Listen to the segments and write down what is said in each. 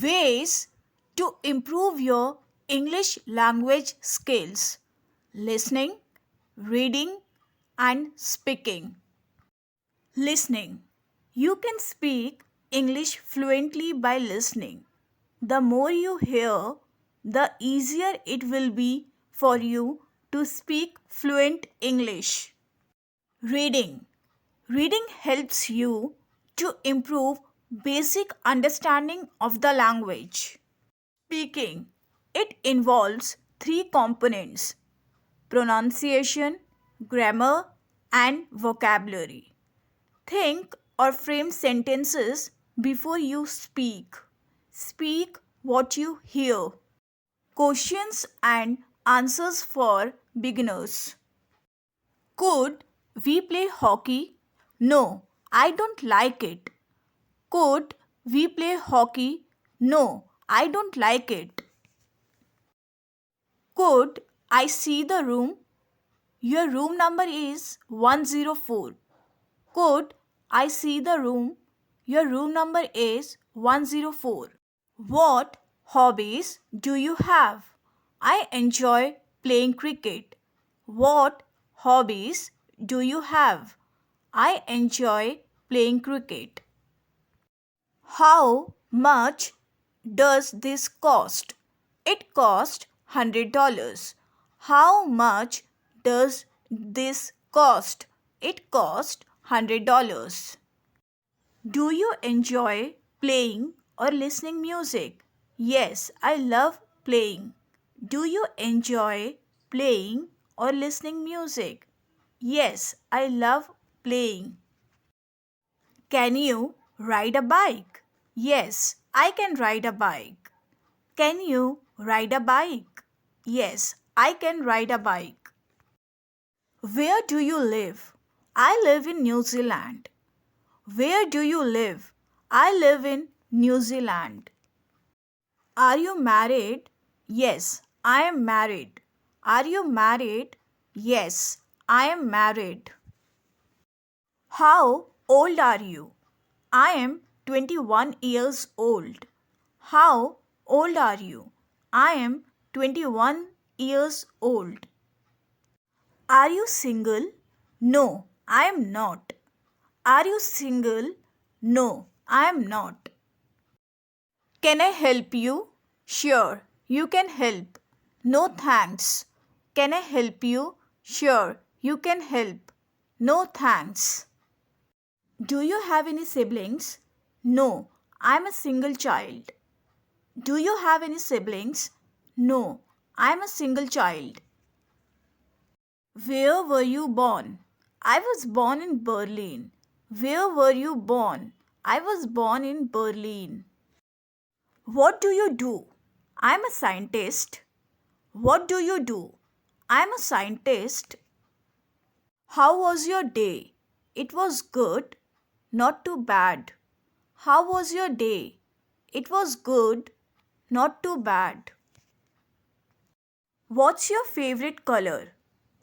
Ways to improve your English language skills: listening, reading, and speaking. Listening. You can speak English fluently by listening. The more you hear, the easier it will be for you to speak fluent English. Reading. Reading helps you to improve basic understanding of the language. Speaking. It involves three components: pronunciation, grammar, and vocabulary. Think or frame sentences before you speak. Speak what you hear. Questions and answers for beginners. Could we play hockey? No, I don't like it. Could we play hockey? No, I don't like it. Could I see the room? Your room number is 104. Could I see the room? Your room number is 104. What hobbies do you have? I enjoy playing cricket. What hobbies do you have? I enjoy playing cricket. How much does this cost? It cost $100. How much does this cost? It cost $100. Do you enjoy playing or listening music? Yes, I love playing. Do you enjoy playing or listening music? Yes, I love playing. Can you ride a bike? Yes, I can ride a bike. Can you ride a bike? Yes, I can ride a bike. Where do you live? I live in New Zealand. Where do you live? I live in New Zealand. Are you married? Yes, I am married. Are you married? Yes, I am married. How old are you? I am 21 years old. How old are you? I am 21 years old. Are you single? No, I am not. Are you single? No, I am not. Can I help you? Sure, you can help. No thanks. Can I help you? Sure, you can help. No thanks. Do you have any siblings? No, I'm a single child. Do you have any siblings? No, I'm a single child. Where were you born? I was born in Berlin. Where were you born? I was born in Berlin. What do you do? I'm a scientist. What do you do? I'm a scientist. How was your day? It was good, not too bad. How was your day? It was good, not too bad. What's your favorite color?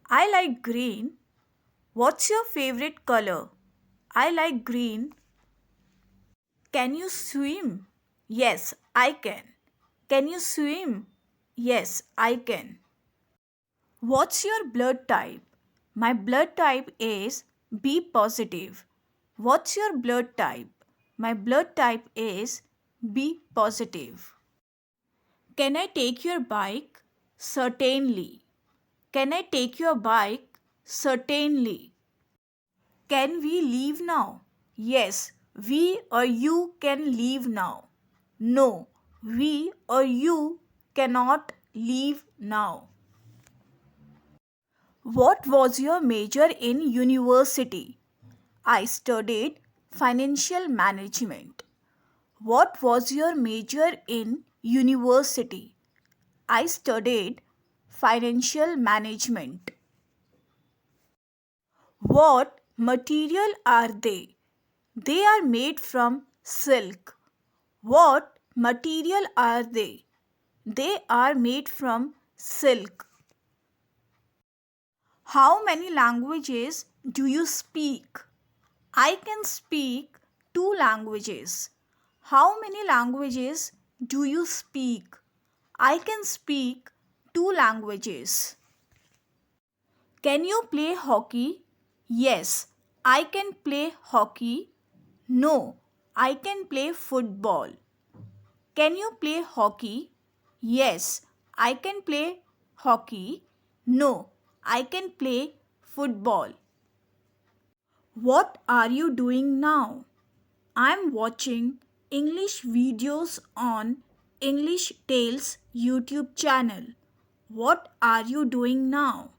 I like green. What's your favorite color? I like green. Can you swim? Yes, I can. Can you swim? Yes, I can. What's your blood type? My blood type is B positive. What's your blood type? My blood type is B positive. Can I take your bike? Certainly. Can I take your bike? Certainly. Can we leave now? Yes, we or you can leave now. No, we or you cannot leave now. What was your major in university? I studied financial management. What was your major in university? I studied financial management. What material are they? They are made from silk. What material are they? They are made from silk. How many languages do you speak? I can speak 2 languages. How many languages do you speak? I can speak 2 languages. Can you play hockey? Yes, I can play hockey. No, I can play football. Can you play hockey? Yes, I can play hockey. No, I can play football. What are you doing now? I'm watching English videos on English Tales YouTube channel. What are you doing now?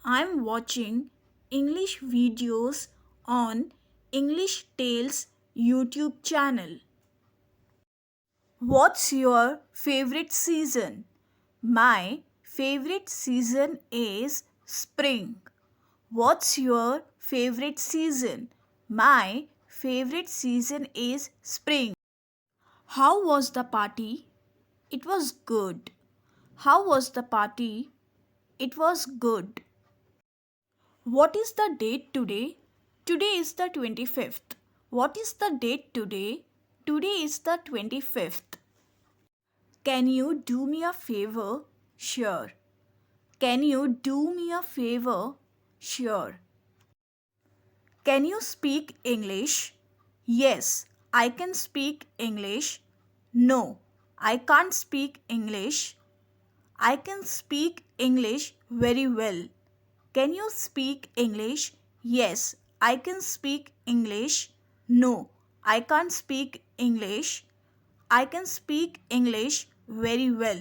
I'm watching English videos on English Tales YouTube channel. What's your favorite season? My favorite season is spring. What's your favorite season? My favorite season is spring. How was the party? It was good. How was the party? It was good. What is the date today? Today is the 25th. What is the date today? Today is the 25th. Can you do me a favor? Sure. Can you do me a favor? Sure. Can you speak English? Yes, I can speak English. No, I can't speak English. I can speak English very well. Can you speak English? Yes, I can speak English. No, I can't speak English. I can speak English very well.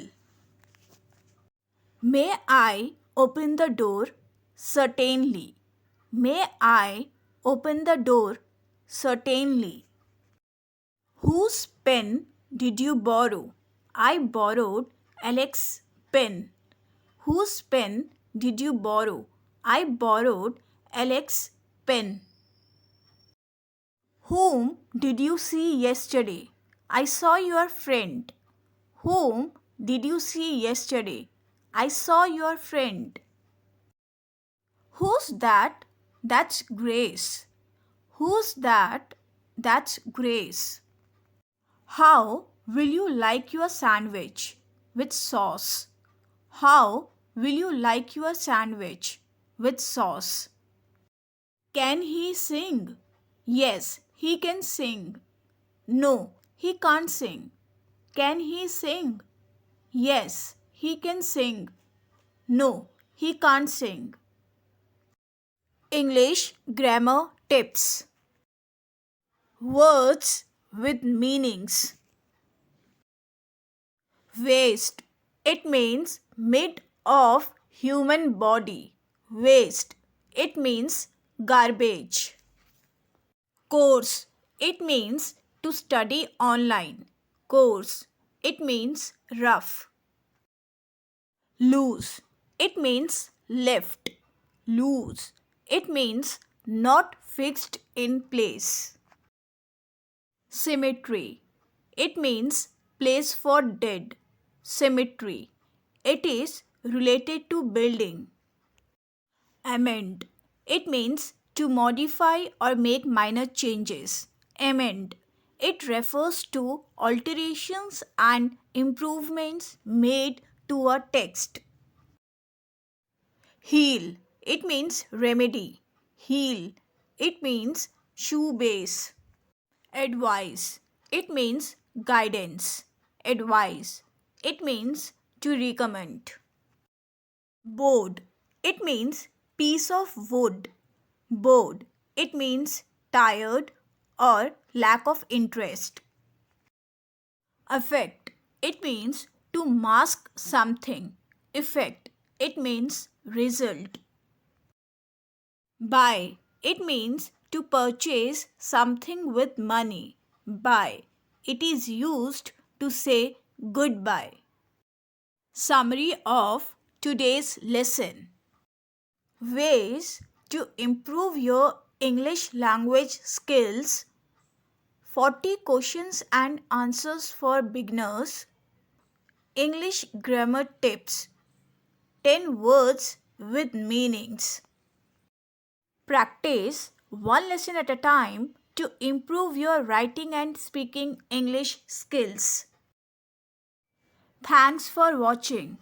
May I open the door? Certainly. May I open the door? Certainly. Whose pen did you borrow? I borrowed Alex's pen. Whose pen did you borrow? I borrowed Alex's pen. Whom did you see yesterday? I saw your friend. Whom did you see yesterday? I saw your friend. Who's that? That's Grace. Who's that? That's Grace. How will you like your sandwich? With sauce. How will you like your sandwich? With sauce. Can he sing? Yes, he can sing. No, he can't sing. Can he sing? Yes, he can sing. No, he can't sing. English grammar tips. Words with meanings. Waste. It means mid of human body. Waste. It means garbage. Course. It means to study online. Course. It means rough. Loose. It means left. Loose. It means not fixed in place. Cemetery. It means place for dead. Cemetery. It is related to building. Amend. It means to modify or make minor changes. Amend. It refers to alterations and improvements made to a text. Heal. It means remedy. Heal. It means shoe base. Advise. It means guidance. Advise. It means to recommend. Bored. It means piece of wood. Bored. It means tired or lack of interest. Effect. It means to mask something. Effect. It means result. Buy. It means to purchase something with money. Buy. It is used to say goodbye. Summary of today's lesson. Ways to improve your English language skills. 40 questions and answers for beginners. English grammar tips. 10 words with meanings. Practice one lesson at a time to improve your writing and speaking English skills. Thanks for watching.